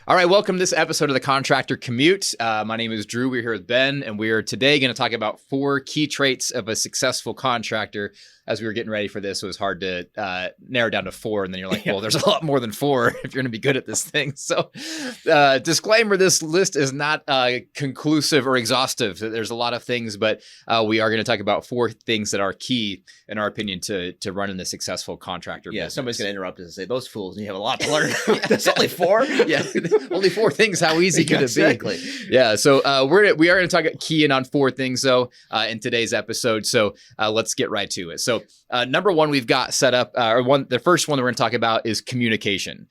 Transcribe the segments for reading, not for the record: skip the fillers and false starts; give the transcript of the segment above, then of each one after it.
All right, welcome to this episode of the Contractor Commute. My name is Drew. We're here with Ben, and we are today going to talk about 4 key traits of a successful contractor. As we were getting ready for this, it was hard to narrow down to 4, and then you're like, well, there's a lot more than 4 if you're going to be good at this thing. So disclaimer, this list is not conclusive or exhaustive. There's a lot of things, but we are going to talk about 4 things that are key, in our opinion, to running a successable contractor business. Somebody's going to interrupt us and say, those fools, you have a lot to learn. There's only 4? Yeah, only 4 things. How easy could it be? Exactly. Yeah, so we are going to talk key in on 4 things, though, in today's episode. So let's get right to it. So number 1 we've got set up, the first one that we're going to talk about is communication.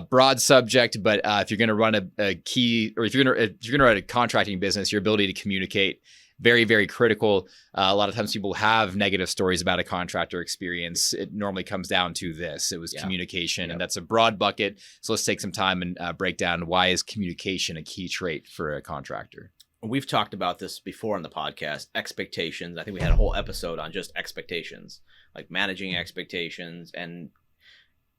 Broad subject, but if you're going to run a key, or if you're going to run a contracting business, your ability to communicate, very, very critical. A lot of times people have negative stories about a contractor experience. It normally comes down to this. It was communication, and that's a broad bucket. So let's take some time and break down, why is communication a key trait for a contractor? We've talked about this before on the podcast, expectations. I think we had a whole episode on just expectations, like managing expectations. And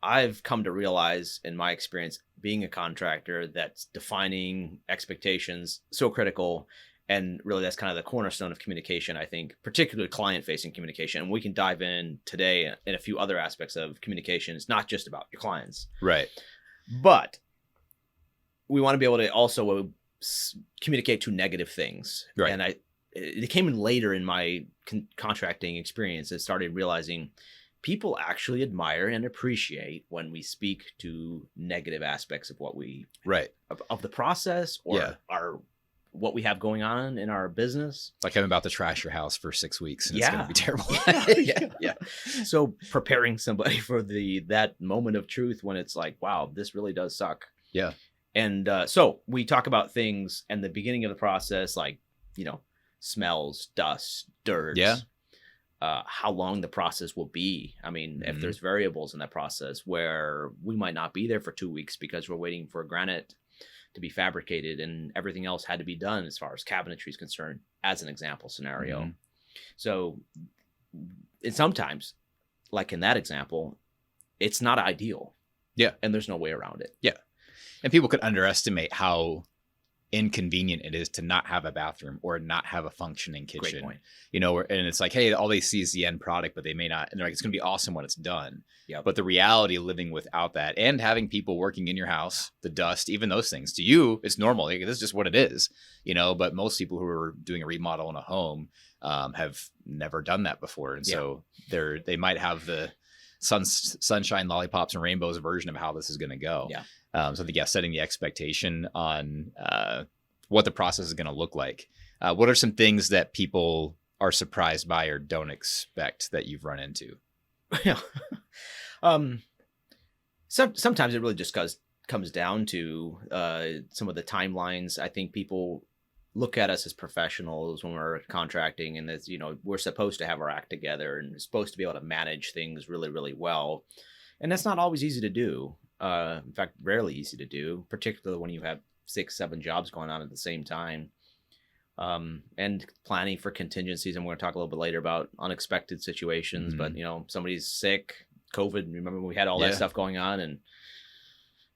I've come to realize in my experience being a contractor that's defining expectations so critical. And really, that's kind of the cornerstone of communication, I think, particularly client-facing communication. And we can dive in today in a few other aspects of communication. It's not just about your clients. Right. But we want to be able to also communicate to negative things. Right. And it came in later in my contracting experience. I started realizing people actually admire and appreciate when we speak to negative aspects of what we of the process or what we have going on in our business. Like I'm about to trash your house for 6 weeks and it's going to be terrible. Yeah. So preparing somebody for that moment of truth when it's like, wow, this really does suck. Yeah. And so we talk about things in the beginning of the process, like, smells, dust, dirt. Yeah. How long the process will be. I mean, if there's variables in that process where we might not be there for 2 weeks because we're waiting for granite to be fabricated and everything else had to be done as far as cabinetry is concerned, as an example scenario. So sometimes, like in that example, it's not ideal. Yeah. And there's no way around it. Yeah. And people could underestimate how inconvenient it is to not have a bathroom or not have a functioning kitchen. Great point. And it's like, hey, all they see is the end product, but they may not, and they're like, it's going to be awesome when it's done. Yeah. But the reality of living without that and having people working in your house, the dust, even those things, to you, it's normal. Like, this is just what it is, but most people who are doing a remodel in a home have never done that before. And so they might have the sunshine, lollipops, and rainbows version of how this is going to go. Yeah. So setting the expectation on what the process is going to look like. What are some things that people are surprised by or don't expect that you've run into? Yeah. Sometimes it really just comes down to some of the timelines. I think people look at us as professionals when we're contracting, and as we're supposed to have our act together and supposed to be able to manage things really, really well. And that's not always easy to do. In fact, rarely easy to do, particularly when you have 6, 7 jobs going on at the same time. And planning for contingencies. And we're going to talk a little bit later about unexpected situations, but somebody's sick, COVID. Remember when we had all that stuff going on and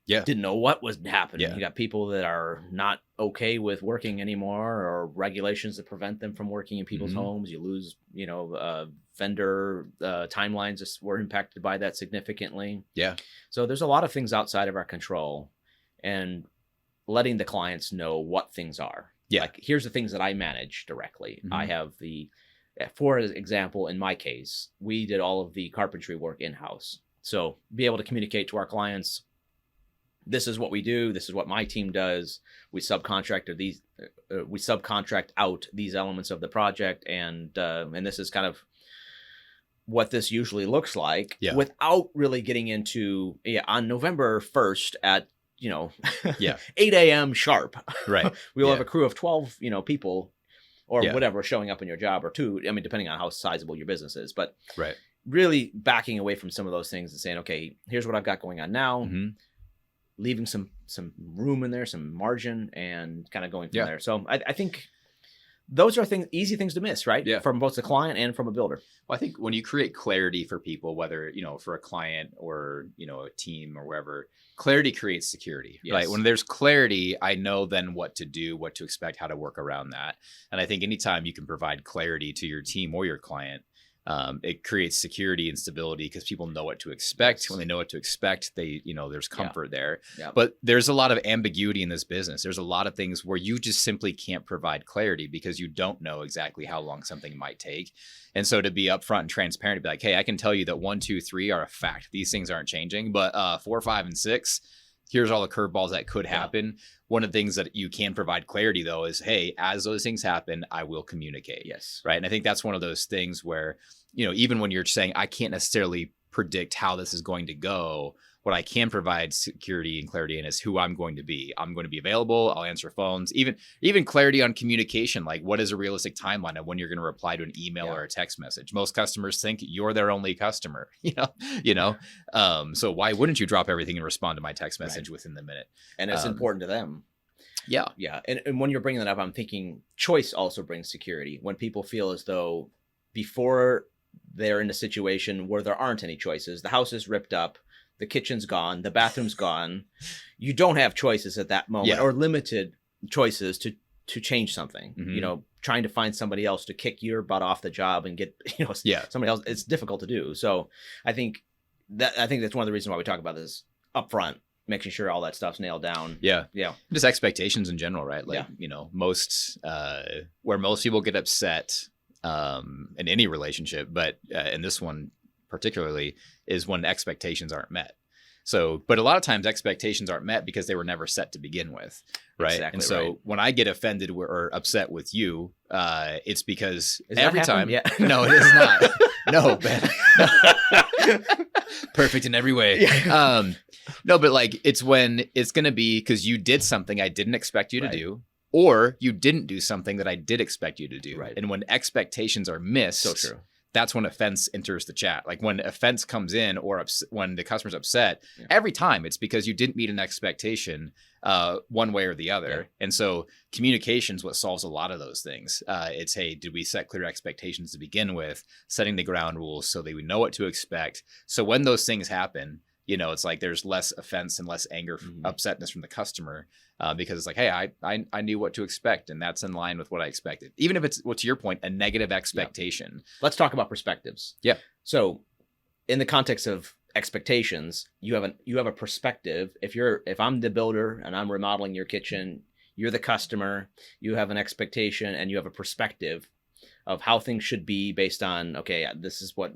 didn't know what was happening. You got people that are not okay with working anymore, or regulations that prevent them from working in people's homes. You lose, vendor timelines were impacted by that significantly. Yeah. So there's a lot of things outside of our control, and letting the clients know what things are. Yeah. Like, here's the things that I manage directly. I have for example, in my case, we did all of the carpentry work in-house. So be able to communicate to our clients, this is what we do. This is what my team does. We subcontract out these elements of the project, and this is kind of what this usually looks like, without really getting into on November 1st at 8 a.m. sharp. Right. We'll have a crew of 12 people or whatever showing up in your job, or 2. I mean, depending on how sizable your business is, but really backing away from some of those things and saying, okay, here's what I've got going on now. Leaving some room in there, some margin, and kind of going from there. So I think those are easy things to miss, right? Yeah. From both the client and from a builder. Well, I think when you create clarity for people, whether, for a client or, a team or wherever, clarity creates security, Yes. right? When there's clarity, I know then what to do, what to expect, how to work around that. And I think anytime you can provide clarity to your team or your client, it creates security and stability because people know what to expect. Yes. When they know what to expect, they, there's comfort there. Yeah. But there's a lot of ambiguity in this business. There's a lot of things where you just simply can't provide clarity because you don't know exactly how long something might take. And so to be upfront and transparent, to be like, hey, I can tell you that 1, 2, 3 are a fact. These things aren't changing, but 4, 5, and 6, here's all the curveballs that could happen. Yeah. One of the things that you can provide clarity though is, hey, as those things happen, I will communicate. Yes. Right. And I think that's one of those things where, even when you're saying, I can't necessarily predict how this is going to go, what I can provide security and clarity in is who I'm going to be. I'm going to be available. I'll answer phones, even clarity on communication. Like what is a realistic timeline of when you're going to reply to an email or a text message? Most customers think you're their only customer, so why wouldn't you drop everything and respond to my text message within the minute? And it's important to them. Yeah. Yeah. And when you're bringing that up, I'm thinking choice also brings security. When people feel as though before they're in a situation where there aren't any choices, the house is ripped up, the kitchen's gone, the bathroom's gone, you don't have choices at that moment or limited choices to change something. Mm-hmm. Trying to find somebody else to kick your butt off the job and get somebody else, it's difficult to do. So I think that's one of the reasons why we talk about this up front, making sure all that stuff's nailed down. Yeah. Just expectations in general, right? Like, most where most people get upset in any relationship, but in this one particularly, is when expectations aren't met. So, but a lot of times expectations aren't met because they were never set to begin with, right? Exactly. And so when I get offended or upset with you, it's because every time. Yeah. No, it is not. No, Ben. No. Perfect in every way. Yeah. No, but like it's when it's going to be because you did something I didn't expect you to do, or you didn't do something that I did expect you to do. Right. And when expectations are missed, So true. That's when offense enters the chat. Like when offense comes in or when the customer's upset, every time it's because you didn't meet an expectation one way or the other. Yeah. And so communication is what solves a lot of those things. It's, hey, did we set clear expectations to begin with, setting the ground rules so that we know what to expect. So when those things happen, it's like there's less offense and less anger, upsetness from the customer because it's like, hey, I knew what to expect, and that's in line with what I expected. Even if it's, well, to your point, a negative expectation. Yeah. Let's talk about perspectives. Yeah. So in the context of expectations, you have a perspective. If I'm the builder and I'm remodeling your kitchen, you're the customer, you have an expectation and you have a perspective of how things should be based on, okay, this is what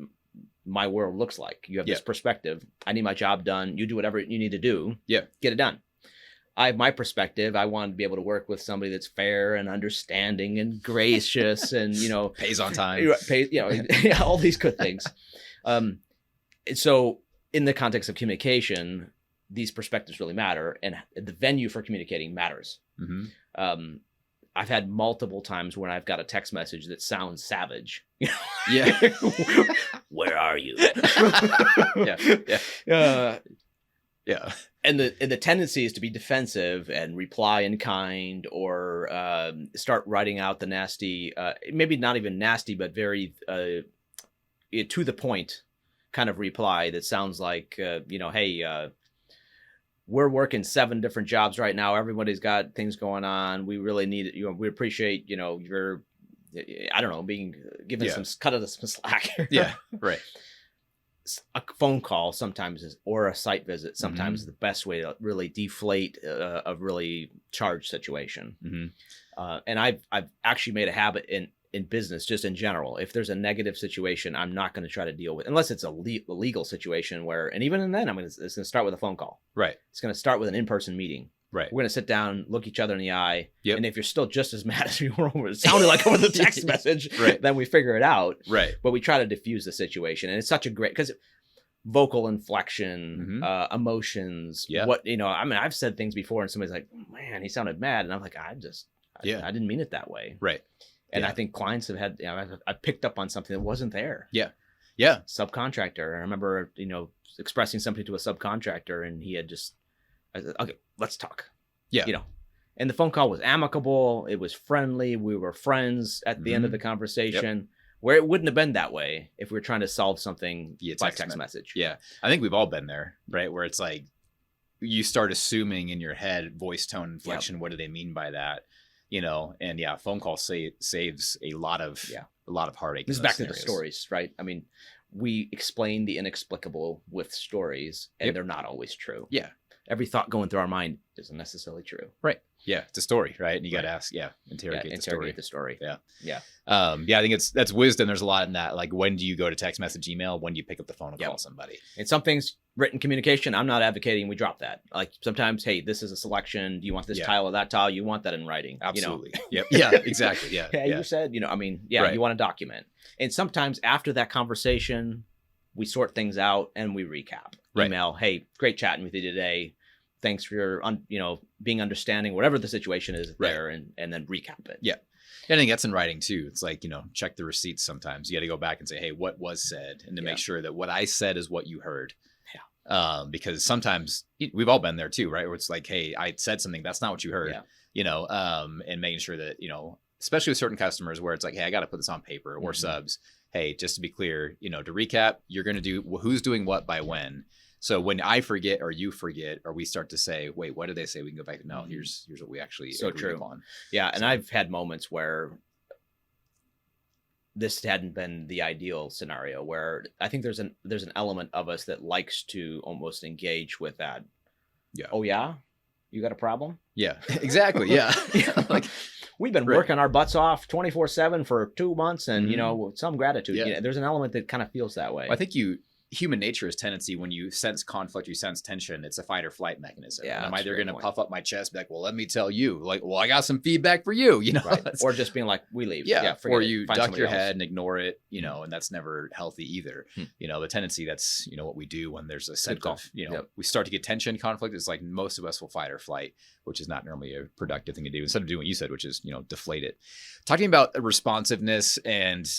my world looks like. You have this perspective. I need my job done. You do whatever you need to do. Yeah. Get it done. I have my perspective. I want to be able to work with somebody that's fair and understanding and gracious and, pays on time, all these good things. So in the context of communication, these perspectives really matter, and the venue for communicating matters. Mm-hmm. I've had multiple times when I've got a text message that sounds savage. Yeah. Where are you? Yeah. And the tendency is to be defensive and reply in kind, or start writing out the nasty, maybe not even nasty, but very to the point kind of reply that sounds like, hey, we're working 7 different jobs right now. Everybody's got things going on. We really need it. We appreciate, your, I don't know, being given some cut of some slack. Yeah. Right. A phone call sometimes or a site visit sometimes is the best way to really deflate a really charged situation. Mm-hmm. And I've actually made a habit in business, just in general. If there's a negative situation, I'm not going to try to deal with, unless it's a legal situation where, and even then, it's going to start with a phone call. Right. It's going to start with an in-person meeting. Right. We're going to sit down, look each other in the eye. Yep. And if you're still just as mad as you were over, it sounded like over the text message, then we figure it out. Right. But we try to diffuse the situation. And it's such a great, because vocal inflection, emotions, what, I've said things before and somebody's like, oh, man, he sounded mad. And I'm like, I didn't mean it that way. Right. And I think clients have had, I picked up on something that wasn't there. Yeah. Yeah. Subcontractor. I remember, expressing something to a subcontractor, and he had just, I said, okay, let's talk. Yeah. And the phone call was amicable. It was friendly. We were friends at the end of the conversation, where it wouldn't have been that way if we were trying to solve something Via by text message. Yeah. I think we've all been there, right? Where it's like you start assuming in your head voice tone inflection. What do they mean by that? You know, and phone call saves a lot of heartache. This is back to the stories, right? I mean, we explain the inexplicable with stories, and they're not always true. Yeah. Every thought going through our mind isn't necessarily true. Right. Yeah. It's a story, right? And you got to ask, interrogate the story. Yeah. I think that's wisdom. There's a lot in that. Like, when do you go to text message, email? When do you pick up the phone and call somebody? And some things, written communication, I'm not advocating we drop that. Like, sometimes, hey, this is a selection. Do you want this tile or that tile? You want that in writing. Absolutely. You know? Yep. Yeah, exactly. Yeah. You said, you want to document. And sometimes after that conversation, we sort things out and we recap. Right. Email, hey, great chatting with you today. Thanks for your, being understanding, whatever the situation is there, and then recap it. Yeah. I think that's in writing too. It's like, check the receipts sometimes. You got to go back and say, hey, what was said? And to make sure that what I said is what you heard. Yeah. Because sometimes we've all been there too, right? Where it's like, hey, I said something, that's not what you heard. Yeah. And making sure that, especially with certain customers where it's like, hey, I got to put this on paper or subs. Hey, just to be clear, to recap, you're going to do who's doing what by when. So when I forget or you forget, or we start to say, wait, what did they say? We can go back to, no, here's what we actually agreed upon. Yeah. And I've had moments where this hadn't been the ideal scenario, where I think there's an element of us that likes to almost engage with that. Yeah. Oh yeah? You got a problem? Yeah, exactly. Yeah. Like, we've been working our butts off 24/7 for 2 months, and some gratitude. Yeah. There's an element that kind of feels that way. Well, I think human nature is tendency, when you sense conflict, you sense tension, it's a fight or flight mechanism. Yeah, I'm either going to puff up my chest, be like, well, let me tell you, like, well, I got some feedback for you, right. Or just being like, we leave. Yeah. Or you duck your head and ignore it, and that's never healthy either. The tendency, that's, what we do when there's a sense of, we start to get tension, conflict. It's like most of us will fight or flight, which is not normally a productive thing to do, instead of doing what you said, which is, deflate it. Talking about responsiveness and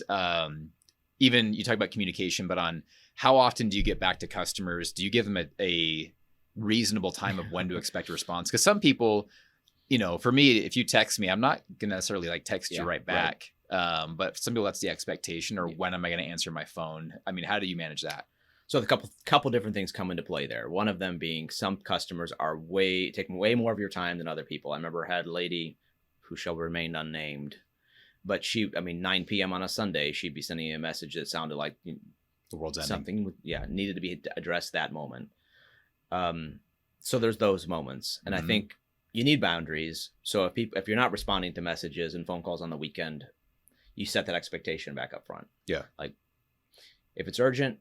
even you talk about communication, but on how often do you get back to customers? Do you give them a reasonable time of when to expect a response? Because some people, for me, if you text me, I'm not going to necessarily like text you right back. Right. But some people, that's the expectation, or when am I going to answer my phone? I mean, how do you manage that? So a couple different things come into play there. One of them being some customers are taking way more of your time than other people. I remember I had a lady who shall remain unnamed, but 9 p.m. on a Sunday, she'd be sending me a message that sounded like the world's ending. Something, needed to be addressed that moment. So there's those moments, and I think you need boundaries. So if you're not responding to messages and phone calls on the weekend, you set that expectation back up front. Yeah. Like, if it's urgent,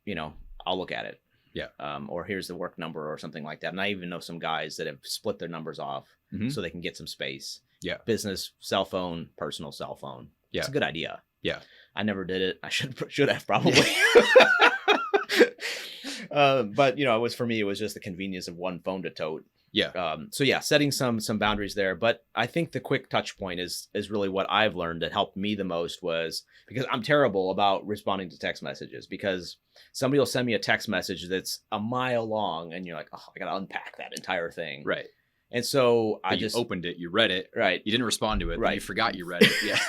I'll look at it. Yeah. Or here's the work number or something like that. And I even know some guys that have split their numbers off so they can get some space. Yeah. Business cell phone, personal cell phone. Yeah. It's a good idea. Yeah. I never did it. I should have probably. But for me, it was just the convenience of one phone to tote. Yeah. Setting some boundaries there. But I think the quick touch point is really what I've learned that helped me the most, was because I'm terrible about responding to text messages, because somebody will send me a text message that's a mile long and you're like, oh, I got to unpack that entire thing. Right. And so I just opened it, you read it. Right. You didn't respond to it. Right. You forgot you read it. Yeah.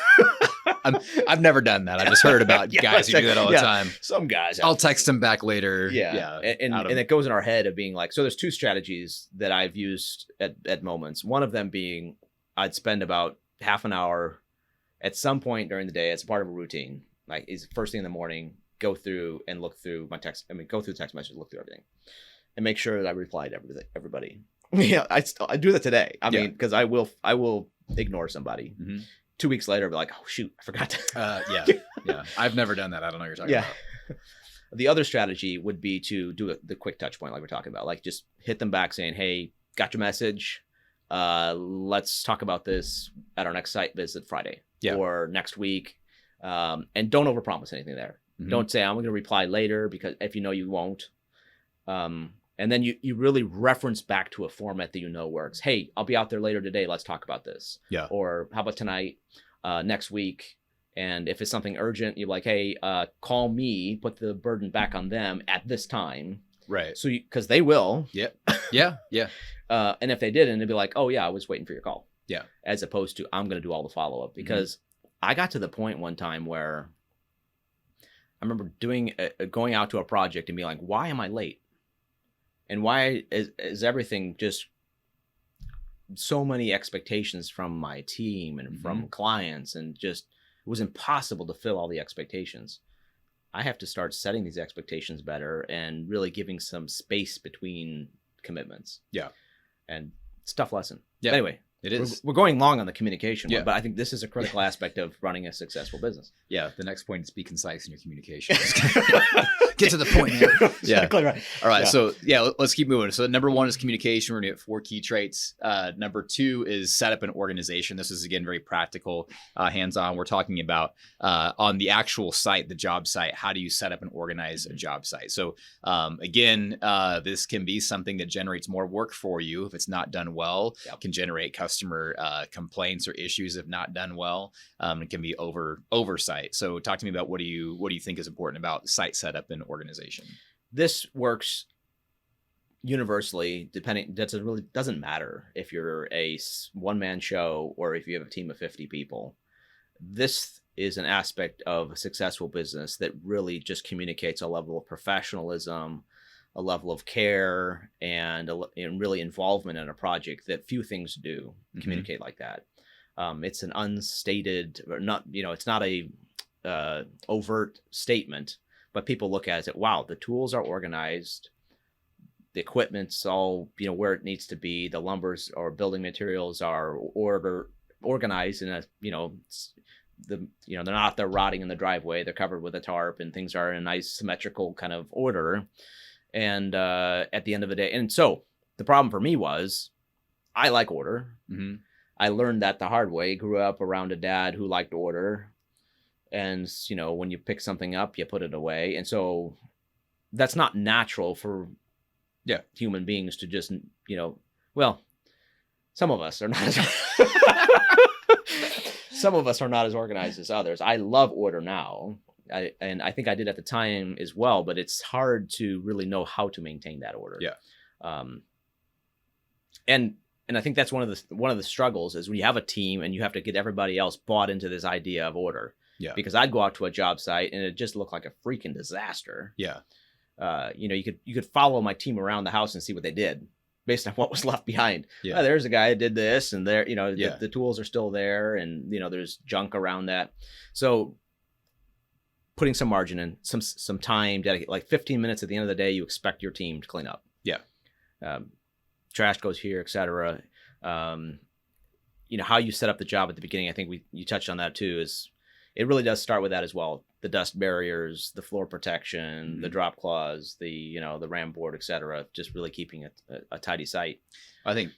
I've never done that. I just heard about guys who do that all the time. Some guys. I'll text them back later. Yeah. And it goes in our head of being like, so there's two strategies that I've used at moments. One of them being I'd spend about half an hour at some point during the day as part of a routine. Like, is first thing in the morning, go through and look through my text. Go through the text message, look through everything, and make sure that I reply to everybody. Yeah, I do that today. I mean, because I will ignore somebody. 2 weeks later, I'll be like, oh shoot, I forgot to. Yeah. I've never done that. I don't know what you're talking about. The other strategy would be to do the quick touch point, like we're talking about, like just hit them back saying, hey, got your message. Let's talk about this at our next site visit Friday or next week. And don't overpromise anything there. Don't say, I'm going to reply later, because if you won't. And then you really reference back to a format that works. Hey, I'll be out there later today. Let's talk about this. Yeah. Or how about tonight, next week? And if it's something urgent, you're like, hey, call me, put the burden back on them at this time. Right. So because they will. Yeah. Yeah. Yeah. And if they didn't, it'd be like, oh yeah, I was waiting for your call. Yeah. As opposed to I'm going to do all the follow up, because I got to the point one time where I remember going out to a project and being like, why am I late? And why is everything just so many expectations from my team and from clients, and just it was impossible to fill all the expectations. I have to start setting these expectations better and really giving some space between commitments. Yeah. And it's a tough lesson. Yeah. But anyway, it is. We're going long on the communication Yeah. one, but I think this is a critical aspect of running a successful business. Yeah. The next point is be concise in your communication. Get to the point, man. Yeah. Exactly right. All right. Yeah. So let's keep moving. So number 1 is communication. We're gonna get 4 key traits. Number 2 is set up an organization. This is again very practical, hands-on. We're talking about on the actual site, the job site. How do you set up and organize a job site? So again, this can be something that generates more work for you if it's not done well. Yep. Can generate customer complaints or issues if not done well. It can be oversight. So talk to me about what do you think is important about site setup and organization? This works universally, depending. That really doesn't matter if you're a one-man show or if you have a team of 50 people. This is an aspect of a successful business that really just communicates a level of professionalism, a level of care, and really involvement in a project that few things do communicate like that. It's an unstated, or not, it's not a overt statement, but people look at it and say, wow, the tools are organized, the equipment's all, where it needs to be, the lumbers or building materials are organized in a, they're not there rotting in the driveway, they're covered with a tarp, and things are in a nice symmetrical kind of order. And at the end of the day, and so the problem for me was I like order. I learned that the hard way. Grew up around a dad who liked order. And, when you pick something up, you put it away. And so that's not natural for human beings to just, well, some of us are not as some of us are not as organized as others. I love order now. And I think I did at the time as well, but it's hard to really know how to maintain that order. Yeah. And I think that's one of the struggles is when you have a team and you have to get everybody else bought into this idea of order. Yeah. Because I'd go out to a job site and it just looked like a freaking disaster. Yeah. You could follow my team around the house and see what they did based on what was left behind. Yeah. Oh, there's a guy that did this, and there, Yeah. the tools are still there, and there's junk around that. So putting some margin in, some time, dedicate like 15 minutes at the end of the day, you expect your team to clean up. Yeah. Trash goes here, etc. How you set up the job at the beginning, I think you touched on that too, is it really does start with that as well. The dust barriers, the floor protection, the drop cloths, the ram board, etc. Just really keeping a tidy site. I think,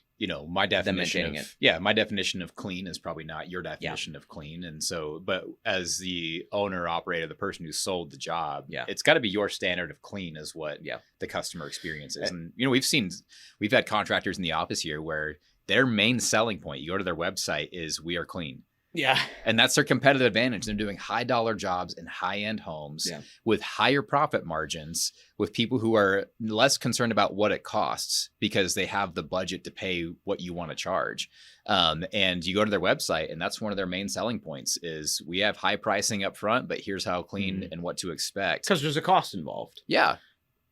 my definition my definition of clean is probably not your definition of clean. And so, but as the owner, operator, the person who sold the job, it's got to be your standard of clean is what the customer experience is. And, we've had contractors in the office here where their main selling point, you go to their website, is we are clean. Yeah. And that's their competitive advantage. They're doing high dollar jobs in high end homes with higher profit margins, with people who are less concerned about what it costs because they have the budget to pay what you want to charge. And you go to their website, and that's one of their main selling points is we have high pricing up front, but here's how clean and what to expect. Because there's a cost involved. Yeah.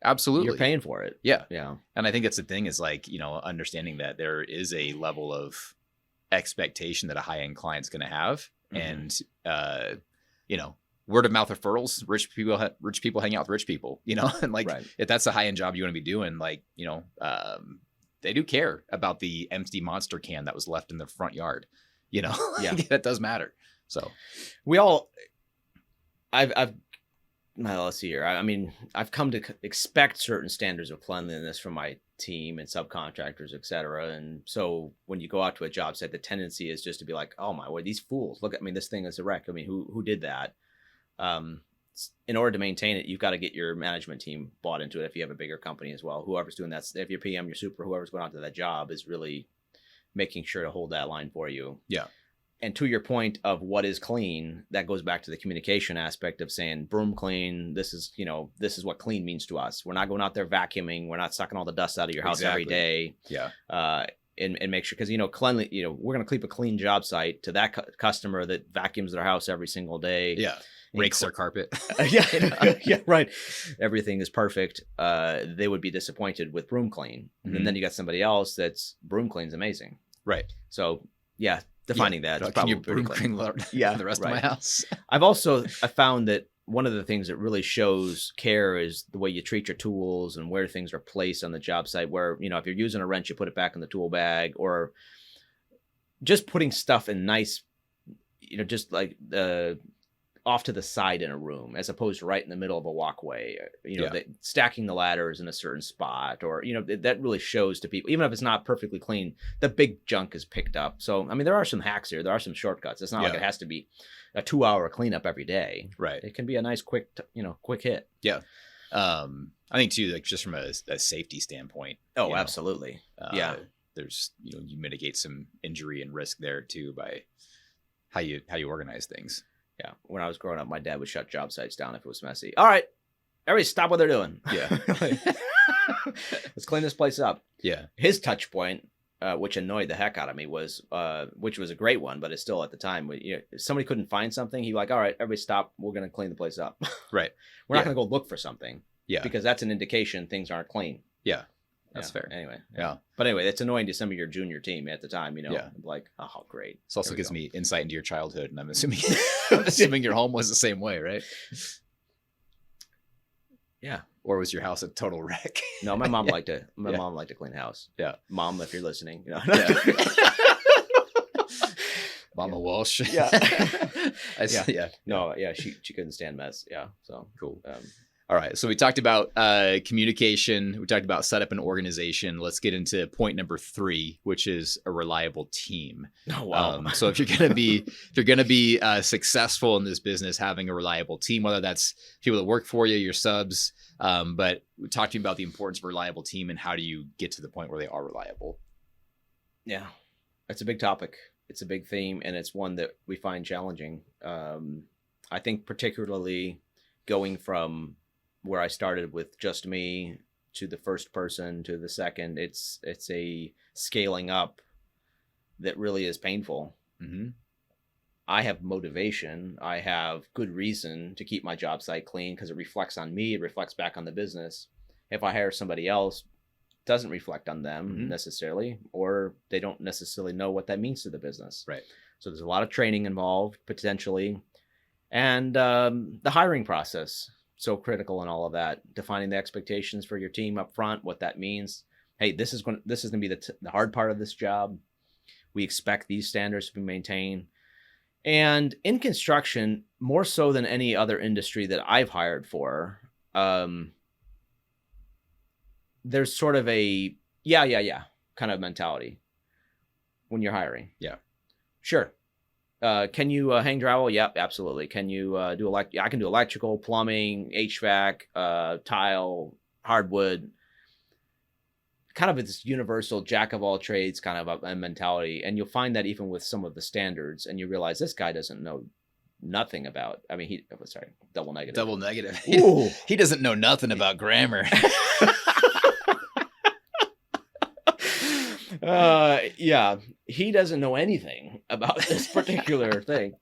Absolutely. You're paying for it. Yeah. Yeah. And I think that's the thing is understanding that there is a level of expectation that a high-end client's going to have. And, word of mouth referrals, rich people hang out with rich people, and if that's a high-end job you want to be doing, they do care about the empty Monster can that was left in the front yard, that does matter. So let's see here. I've come to expect certain standards of cleanliness from my team and subcontractors, etc. And so when you go out to a job site, the tendency is just to be like, oh my word, these fools, look, this thing is a wreck. Who did that? In order to maintain it, you've got to get your management team bought into it. If you have a bigger company as well, whoever's doing that, if your PM, your super, whoever's going out to that job is really making sure to hold that line for you. Yeah. And to your point of what is clean, that goes back to the communication aspect of saying broom clean. This is, this is what clean means to us. We're not going out there vacuuming. We're not sucking all the dust out of your house every day. Yeah. And make sure, because, cleanly, we're going to keep a clean job site to that customer that vacuums their house every single day. Yeah. Rakes their carpet. Yeah, right. Everything is perfect. They would be disappointed with broom clean. Mhm. And then you got somebody else that's broom clean's amazing. Right. So yeah, defining that. Is Can you probably broom pretty clear. clean the rest of my house? I found that one of the things that really shows care is the way you treat your tools and where things are placed on the job site, where, if you're using a wrench, you put it back in the tool bag, or just putting stuff in nice, just like off to the side in a room, as opposed to right in the middle of a walkway, stacking the ladders in a certain spot, or, that really shows to people, even if it's not perfectly clean, the big junk is picked up. So, I mean, there are some hacks here. There are some shortcuts. It's not like it has to be a 2-hour cleanup every day. Right. It can be a nice, quick hit. Yeah. I think too, like just from a safety standpoint. Oh, absolutely. Yeah. There's, you mitigate some injury and risk there too by how you organize things. Yeah. When I was growing up, my dad would shut job sites down if it was messy. All right, everybody stop what they're doing. Yeah. Let's clean this place up. Yeah. His touch point, which annoyed the heck out of me, was, which was a great one, but it's still at the time, if somebody couldn't find something, he'd be like, all right, everybody stop. We're going to clean the place up. Right. We're not going to go look for something. Yeah. Because that's an indication things aren't clean. Yeah. That's fair. Anyway. Yeah. But anyway, it's annoying to some of your junior team at the time, Yeah. like, oh, great. This also gives me insight into your childhood, and I'm assuming your home was the same way, right? Yeah. Or was your house a total wreck? No, my mom liked to clean the house. Yeah. Mom, if you're listening, Yeah. Mama Walsh. Yeah. Yeah. No, yeah, she couldn't stand mess. Yeah. So cool. All right. So we talked about communication. We talked about setup and organization. Let's get into point number 3, which is a reliable team. Oh, wow. So if you're gonna be successful in this business, having a reliable team, whether that's people that work for you, your subs, but we talked to you about the importance of a reliable team and how do you get to the point where they are reliable. Yeah, it's a big topic. It's a big theme, and it's one that we find challenging. I think particularly going from where I started with just me to the first person to the second, it's a scaling up that really is painful. Mm-hmm. I have motivation. I have good reason to keep my job site clean because it reflects on me. It reflects back on the business. If I hire somebody else, it doesn't reflect on them necessarily, or they don't necessarily know what that means to the business. Right. So there's a lot of training involved potentially, and the hiring process. So critical in all of that, defining the expectations for your team up front, what that means. Hey, this is going to be the hard part of this job. We expect these standards to be maintained. And in construction, more so than any other industry that I've hired for, there's sort of a yeah kind of mentality when you're hiring. Yeah. Sure. Can you hang drywall? Yep, absolutely. Can you do I can do electrical, plumbing, HVAC, tile, hardwood. Kind of this universal jack of all trades kind of a mentality. And you'll find that even with some of the standards, and you realize this guy doesn't know nothing about, double negative. Double negative. Ooh. He doesn't know nothing about grammar. Yeah, he doesn't know anything about this particular thing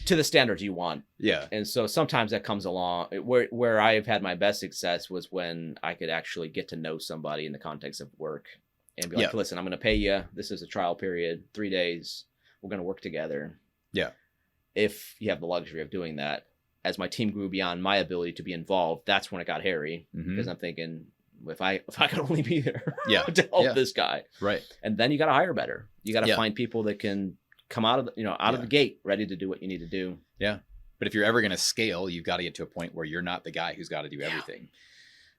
to the standards you want. Yeah. And so sometimes that comes along where I've had my best success was when I could actually get to know somebody in the context of work and be like, listen, I'm going to pay you. This is a trial period, 3 days. We're going to work together. Yeah. If you have the luxury of doing that. As my team grew beyond my ability to be involved, that's when it got hairy because I'm thinking, if I could only be there to help this guy. Right. And then you got to hire better. You got to find people that can come out of the gate ready to do what you need to do. Yeah. But if you're ever going to scale, you've got to get to a point where you're not the guy who's got to do everything.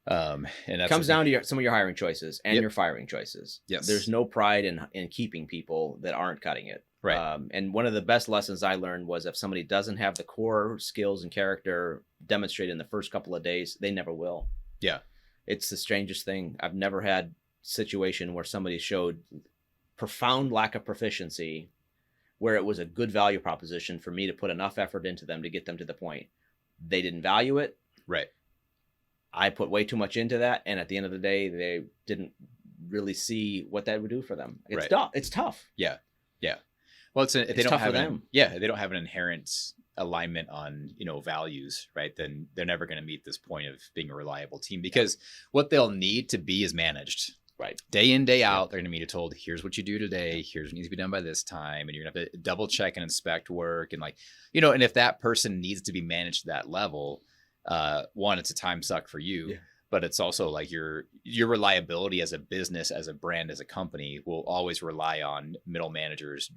And that comes down to some of your hiring choices and your firing choices. Yes. There's no pride in keeping people that aren't cutting it. Right. And one of the best lessons I learned was if somebody doesn't have the core skills and character demonstrated in the first couple of days, they never will. Yeah. It's the strangest thing. I've never had a situation where somebody showed profound lack of proficiency where it was a good value proposition for me to put enough effort into them to get them to the point. They didn't value it. Right. I put way too much into that. And at the end of the day, they didn't really see what that would do for them. It's tough. It's tough. Yeah. Yeah. Well, they don't tough have for them. they don't have an inherent alignment on, values, right? Then they're never going to meet this point of being a reliable team, because what they'll need to be is managed. Right. Day in, day out, they're going to be told, here's what you do today. Here's what needs to be done by this time. And you're going to have to double check and inspect work. And and if that person needs to be managed to that level, one, it's a time suck for you. Yeah. But it's also like your reliability as a business, as a brand, as a company will always rely on middle managers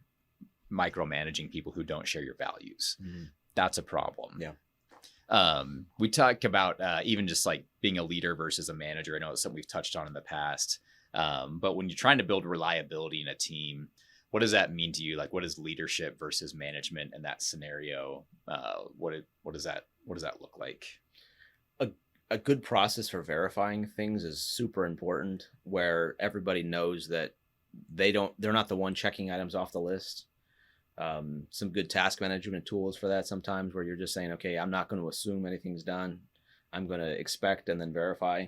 micromanaging people who don't share your values. Mm-hmm. That's a problem. Yeah. We talk about even just like being a leader versus a manager. I know it's something we've touched on in the past. But when you're trying to build reliability in a team, what does that mean to you? Like, what is leadership versus management in that scenario? What does that look like? A good process for verifying things is super important, where everybody knows that they're not the one checking items off the list. Some good task management tools for that sometimes, where you're just saying, okay, I'm not going to assume anything's done. I'm going to expect and then verify.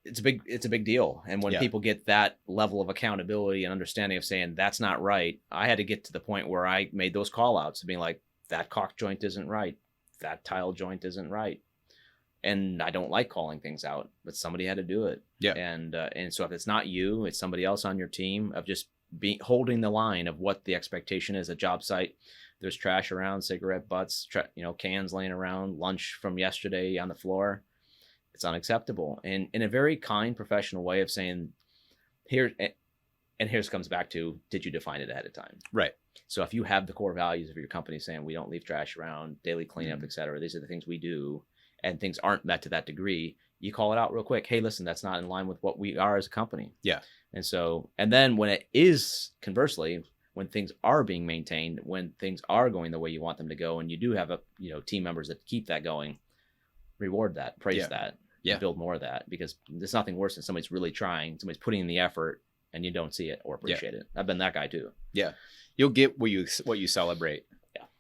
It's a big deal. And when people get that level of accountability and understanding of saying that's not right, I had to get to the point where I made those call outs of being like, that caulk joint isn't right. That tile joint isn't right. And I don't like calling things out, but somebody had to do it. Yeah. And so if it's not you, it's somebody else on your team, of just holding the line of what the expectation is. A job site, there's trash around, cigarette butts, cans laying around, lunch from yesterday on the floor. It's unacceptable. And in a very kind, professional way of saying, here's comes back to, did you define it ahead of time? Right. So if you have the core values of your company saying we don't leave trash around, daily cleanup, et cetera, these are the things we do, and things aren't met to that degree, you call it out real quick. Hey, listen, that's not in line with what we are as a company. Yeah. And then when it is, conversely, when things are being maintained, when things are going the way you want them to go, and you do have team members that keep that going, reward that, praise that, build more of that, because there's nothing worse than somebody's really trying, somebody's putting in the effort, and you don't see it or appreciate it. I've been that guy too. Yeah. You'll get what you celebrate.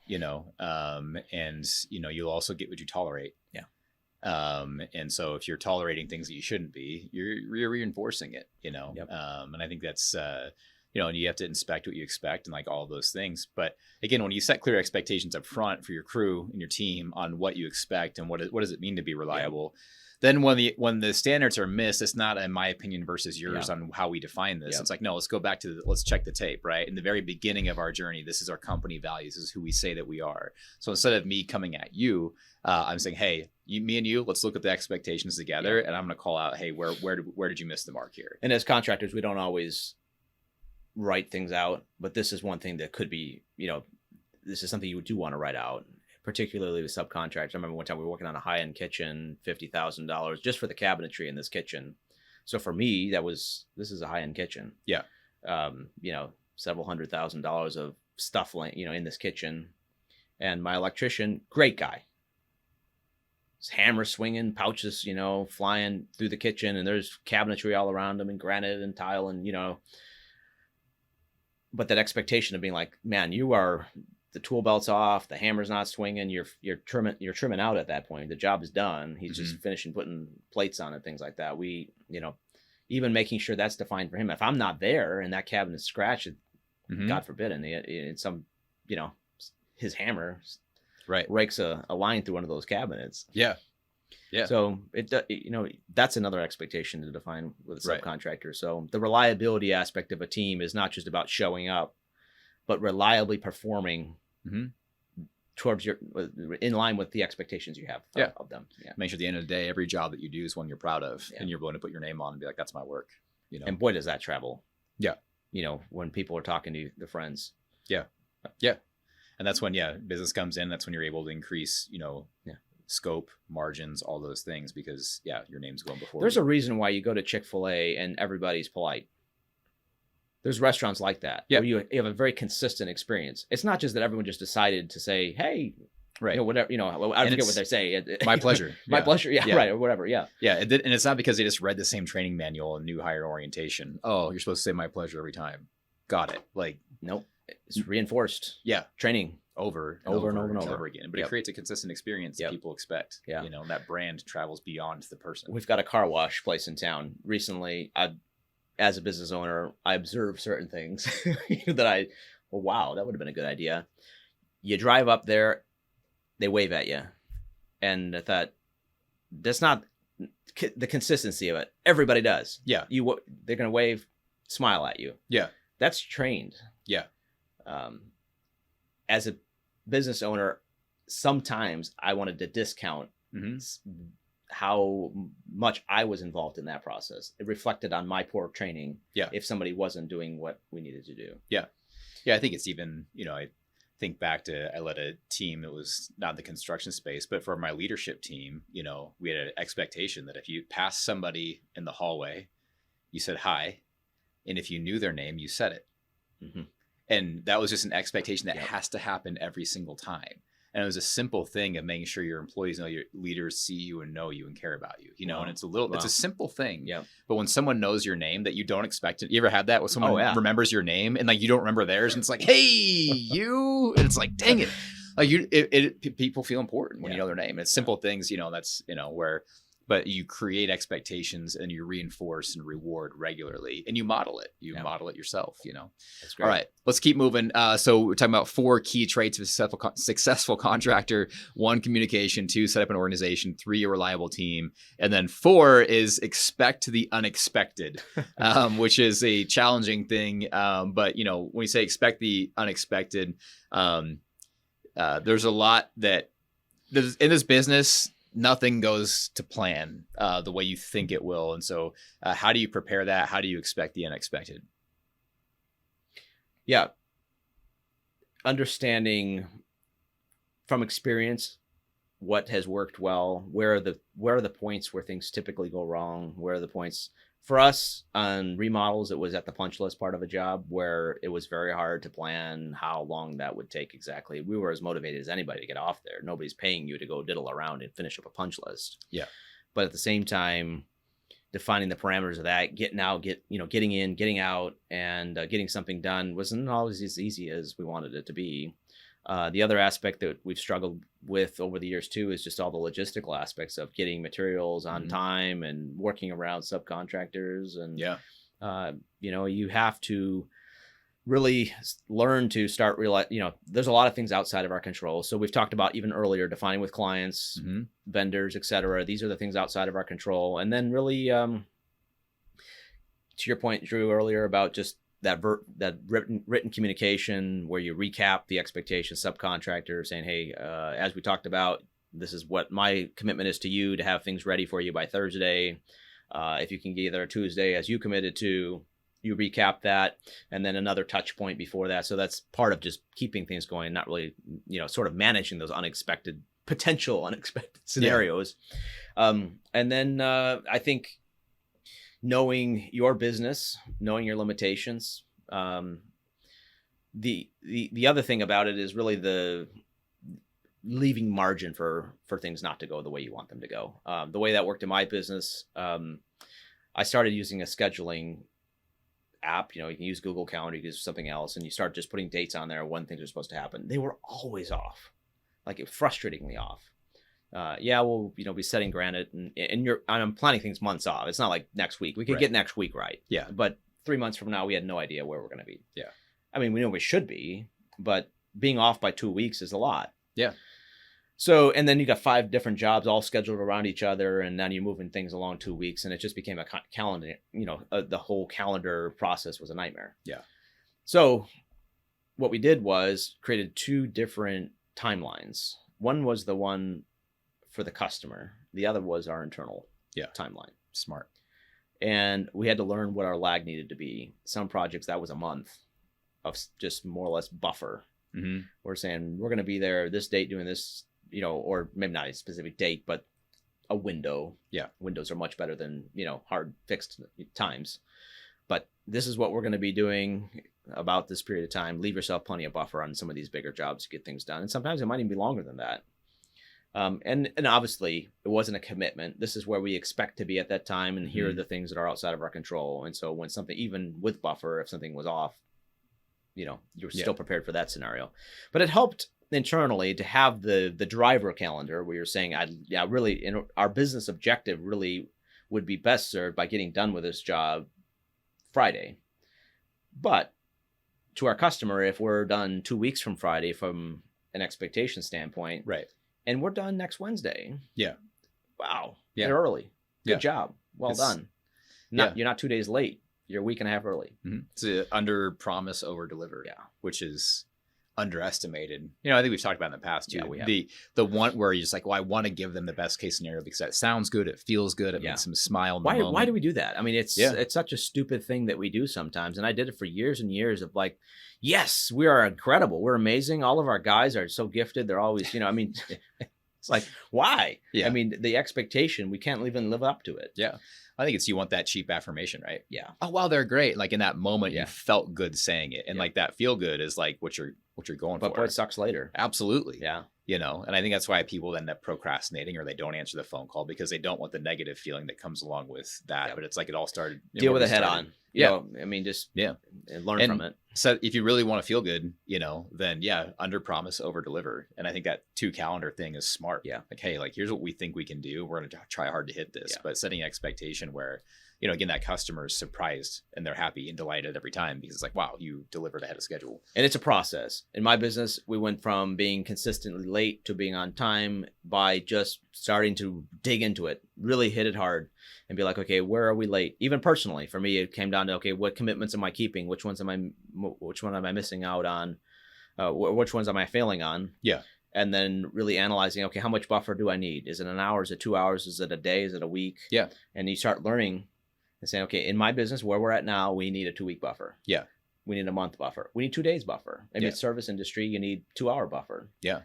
Yeah. And you'll also get what you tolerate. Yeah. And so if you're tolerating things that you shouldn't be, you're reinforcing it, Yep. And I think that's, and you have to inspect what you expect and like all of those things. But again, when you set clear expectations up front for your crew and your team on what you expect and what does it mean to be reliable, then when the standards are missed, it's not in my opinion versus yours on how we define this. It's like, no, let's go back to let's check the tape, right? In the very beginning of our journey, this is our company values. This is who we say that we are. So instead of me coming at you, I'm saying, hey, me and you, let's look at the expectations together, and I'm going to call out, hey, where did you miss the mark here? And as contractors, we don't always write things out, but this is one thing that could be, this is something you do want to write out, particularly with subcontractors. I remember one time we were working on a high-end kitchen, $50,000 just for the cabinetry in this kitchen. So for me, this is a high-end kitchen. Yeah. Several $100,000 of stuff, in this kitchen. And my electrician, great guy. His hammer swinging, pouches, flying through the kitchen, and there's cabinetry all around him, and granite and tile, and but that expectation of being like, man, the tool belt's off, the hammer's not swinging, you're trimming out at that point. The job is done. He's just finishing putting plates on it, things like that. We, even making sure that's defined for him. If I'm not there and that cabinet's scratched, God forbid, and it's some, his hammer rakes a line through one of those cabinets. Yeah. So that's another expectation to define with a subcontractor. Right. So the reliability aspect of a team is not just about showing up, but reliably performing towards in line with the expectations you have of them. Yeah. Make sure at the end of the day, every job that you do is one you're proud of, and you're willing to put your name on and be like, that's my work. And boy, does that travel. Yeah. When people are talking to their friends. Yeah. Yeah. And that's when, business comes in. That's when you're able to increase, scope, margins, all those things, because your name's going before. There's a reason why you go to Chick-fil-A and everybody's polite. There's restaurants like that. Yeah. Where you have a very consistent experience. It's not just that everyone just decided to say, hey, right. Whatever, I forget what they say. My pleasure. My pleasure. Yeah, right. Or whatever. Yeah. Yeah. And it's not because they just read the same training manual and new hire orientation. Oh, you're supposed to say my pleasure every time. Got it. Like, nope. It's reinforced. Yeah. Training. Over and over again. But it creates a consistent experience that people expect. Yeah. You know, that brand travels beyond the person. We've got a car wash place in town. Recently, as a business owner, I observed certain things that wow, that would have been a good idea. You drive up there, they wave at you. And I thought, that's not the consistency of it. Everybody does. Yeah. They're going to wave, smile at you. Yeah. That's trained. Yeah. As a business owner, sometimes I wanted to discount how much I was involved in that process. It reflected on my poor training. Yeah. If somebody wasn't doing what we needed to do. Yeah. Yeah. I think it's even, I think back to, I led a team that was not the construction space, but for my leadership team, we had an expectation that if you passed somebody in the hallway, you said hi. And if you knew their name, you said it. Mm-hmm. And that was just an expectation that has to happen every single time. And it was a simple thing of making sure your employees know, your leaders see you and know you and care about you, Wow. and it's a simple thing. Yeah. But when someone knows your name that you don't expect it, you ever had that when someone remembers your name and like you don't remember theirs and it's like, hey, you, and it's like, dang it. Like people feel important when you know their name. It's simple things, that's, but you create expectations and you reinforce and reward regularly and you model it. You model it yourself, That's great. All right, let's keep moving. So we're talking about 4 key traits of a successful contractor. 1, communication. 2, set up an organization. 3, a reliable team. And then 4 is expect the unexpected, which is a challenging thing. But, when you say expect the unexpected, there's a lot that in this business, nothing goes to plan the way you think it will. And so how do you prepare that? How do you expect the unexpected? Yeah. Understanding from experience what has worked well, where are the points where things typically go wrong, where are the points for us on remodels. It was at the punch list part of a job where it was very hard to plan how long that would take exactly. We were as motivated as anybody to get off there. Nobody's paying you to go diddle around and finish up a punch list. Yeah. But at the same time, defining the parameters of that, getting in, getting out, and getting something done wasn't always as easy as we wanted it to be. The other aspect that we've struggled with over the years too is just all the logistical aspects of getting materials on time and working around subcontractors. And you have to really learn to start there's a lot of things outside of our control. So we've talked about even earlier defining with clients, vendors, etc. These are the things outside of our control. And then really, to your point, Drew, earlier about just that written communication where you recap the expectations, subcontractor saying, hey, as we talked about, this is what my commitment is to you to have things ready for you by Thursday. If you can get there Tuesday as you committed to, you recap that, and then another touch point before that. So that's part of just keeping things going, not really, sort of managing those potential unexpected scenarios. And then I think knowing your business, knowing your limitations. The other thing about it is really the leaving margin for things not to go the way you want them to go. The way that worked in my business, I started using a scheduling app. You can use Google Calendar, you can use something else, and you start just putting dates on there when things are supposed to happen. They were always off, like frustratingly off. We'll be setting granite and I'm planning things months off. It's not like next week. We could get next week right. Yeah. But 3 months from now, we had no idea where we're going to be. Yeah. I mean, we know we should be, but being off by 2 weeks is a lot. Yeah. So, and then you got 5 different jobs all scheduled around each other, and now you're moving things along 2 weeks, and it just became a calendar, the whole calendar process was a nightmare. Yeah. So what we did was created 2 different timelines. One was the one for the customer. The other was our internal timeline. Smart. And we had to learn what our lag needed to be. Some projects, that was a month of just more or less buffer. Mm-hmm. We're saying we're going to be there this date doing this, or maybe not a specific date, but a window. Yeah. Windows are much better than, hard fixed times. But this is what we're going to be doing about this period of time. Leave yourself plenty of buffer on some of these bigger jobs to get things done. And sometimes it might even be longer than that. And obviously it wasn't a commitment. This is where we expect to be at that time. And here are the things that are outside of our control. And so when something, even with buffer, if something was off, you're still prepared for that scenario. But it helped internally to have the driver calendar where you're saying, really, our business objective really would be best served by getting done with this job Friday. But to our customer, if we're done 2 weeks from Friday from an expectation standpoint, right, and we're done next Wednesday, wow, you're early. Good job. Well done. You're not 2 days late. You're a week and a half early. Mm-hmm. It's under promise, over deliver. Yeah, which is underestimated. I think we've talked about in the past too. Yeah, we have. The one where you're just like, well, I want to give them the best case scenario because that sounds good, it feels good, it makes them smile in the moment. Why do we do that? I mean, it's such a stupid thing that we do sometimes, and I did it for years and years of like, yes, we are incredible, we're amazing, all of our guys are so gifted, they're always, I mean, it's like, why? Yeah. I mean, the expectation, we can't even live up to it. Yeah. I think it's, you want that cheap affirmation, right? Yeah. Oh, wow, they're great. Like in that moment, you felt good saying it. And like that feel good is like what you're going for. But boy, it sucks later. Absolutely. Yeah. And I think that's why people end up procrastinating or they don't answer the phone call because they don't want the negative feeling that comes along with that. Yeah. But it's like it all started. Deal with it head on. I mean, just learn from it. So if you really want to feel good, then under promise, over deliver. And I think that 2 calendar thing is smart. Yeah. Like, hey, like here's what we think we can do. We're going to try hard to hit this, but setting an expectation where, again, that customer is surprised and they're happy and delighted every time because it's like, wow, you delivered ahead of schedule. And it's a process. In my business, we went from being consistently late to being on time by just starting to dig into it, really hit it hard and be like, okay, where are we late? Even personally, for me, it came down to, okay, what commitments am I keeping? Which one am I missing out on? Which ones am I failing on? Yeah. And then really analyzing, okay, how much buffer do I need? Is it an hour? Is it 2 hours? Is it a day? Is it a week? Yeah. And you start learning and saying, okay, in my business, where we're at now, we need a 2-week buffer. Yeah. We need a month buffer. We need 2 days buffer. Maybe it's service industry, you need 2-hour buffer. Yeah.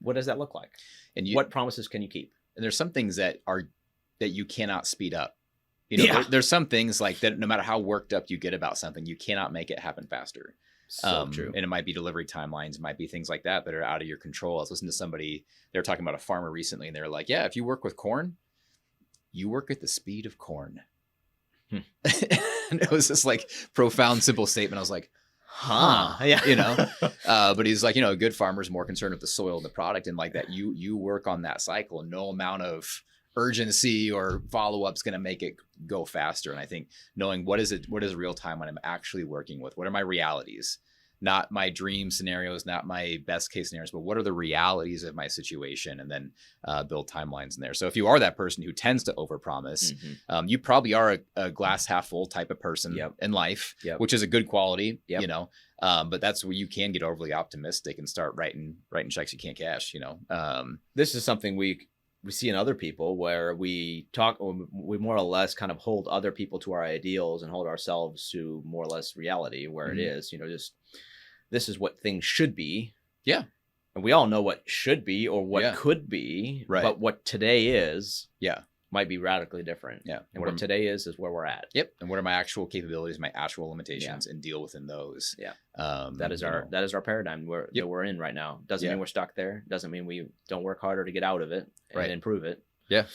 What does that look like? And what promises can you keep? And there's some things that you cannot speed up. There's some things like that, no matter how worked up you get about something, you cannot make it happen faster. So true. And it might be delivery timelines, it might be things like that are out of your control. I was listening to somebody, they were talking about a farmer recently, and they were like, yeah, if you work with corn, you work at the speed of corn. And it was this like profound, simple statement. I was like, yeah. But he's like, a good farmer is more concerned with the soil and the product, and like that you work on that cycle, and no amount of urgency or follow-up is going to make it go faster. And I think knowing what is real time when I'm actually working with, what are my realities, not my dream scenarios, not my best case scenarios, but what are the realities of my situation, and then build timelines in there. So if you are that person who tends to overpromise, you probably are a glass half full type of person in life, which is a good quality, but that's where you can get overly optimistic and start writing checks you can't cash, This is something we see in other people where we more or less kind of hold other people to our ideals and hold ourselves to more or less reality where it is, just this is what things should be. Yeah. And we all know what should be or what could be, right? But what today is, might be radically different. Yeah. And what today is where we're at. Yep. And what are my actual capabilities, my actual limitations, and deal within those. Yeah. That is our paradigm that we're in right now. Doesn't mean we're stuck there. Doesn't mean we don't work harder to get out of it and improve it. Yeah.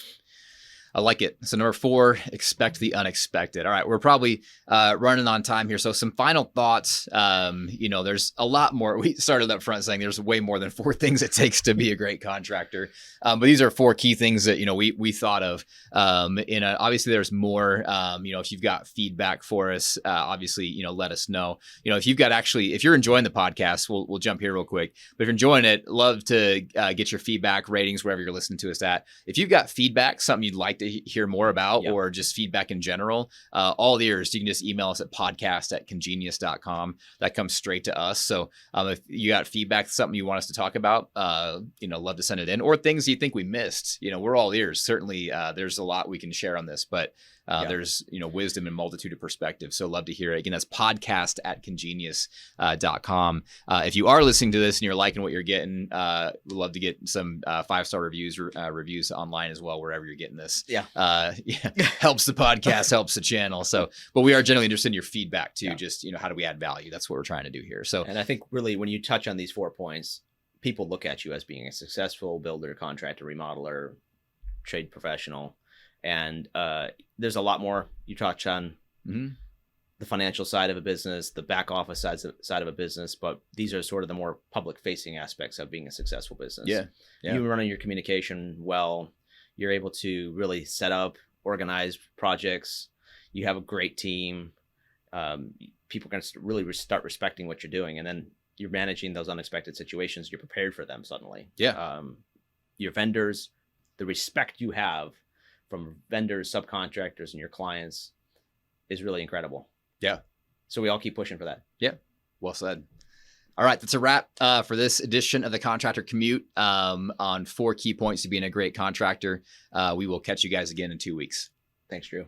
I like it. So number 4, expect the unexpected. All right, we're probably running on time here. So some final thoughts. There's a lot more. We started up front saying there's way more than 4 things it takes to be a great contractor. But these are 4 key things that, we thought of. Obviously there's more. If you've got feedback for us, obviously, let us know. If you're enjoying the podcast, we'll jump here real quick. But if you're enjoying it, love to get your feedback, ratings, wherever you're listening to us at. If you've got feedback, something you'd like to hear more about, or just feedback in general, all ears, you can just email us at podcast@congenius.com. That comes straight to us. So if you got feedback, something you want us to talk about, love to send it in, or things you think we missed. We're all ears. Certainly there's a lot we can share on this, but there's wisdom and multitude of perspectives. So love to hear it. Again, that's podcast@congenius.com. If you are listening to this and you're liking what you're getting, we'd love to get some 5-star reviews online as well, wherever you're getting this. Helps the podcast, helps the channel. So, but we are generally interested in your feedback too. Just, how do we add value? That's what we're trying to do here. So, and I think really when you touch on these 4 points, people look at you as being a successful builder, contractor, remodeler, trade professional. And there's a lot more you touch on the financial side of a business, the back office side of a business, but these are sort of the more public facing aspects of being a successful business. Yeah. You running your communication well, you're able to really set up, organize projects. You have a great team. People are going to really start respecting what you're doing, and then you're managing those unexpected situations. You're prepared for them suddenly. Yeah. Your vendors, the respect you have from vendors, subcontractors, and your clients is really incredible. Yeah. So we all keep pushing for that. Yeah. Well said. All right. That's a wrap for this edition of the Contractor Commute on 4 key points to being a great contractor. We will catch you guys again in 2 weeks. Thanks, Drew.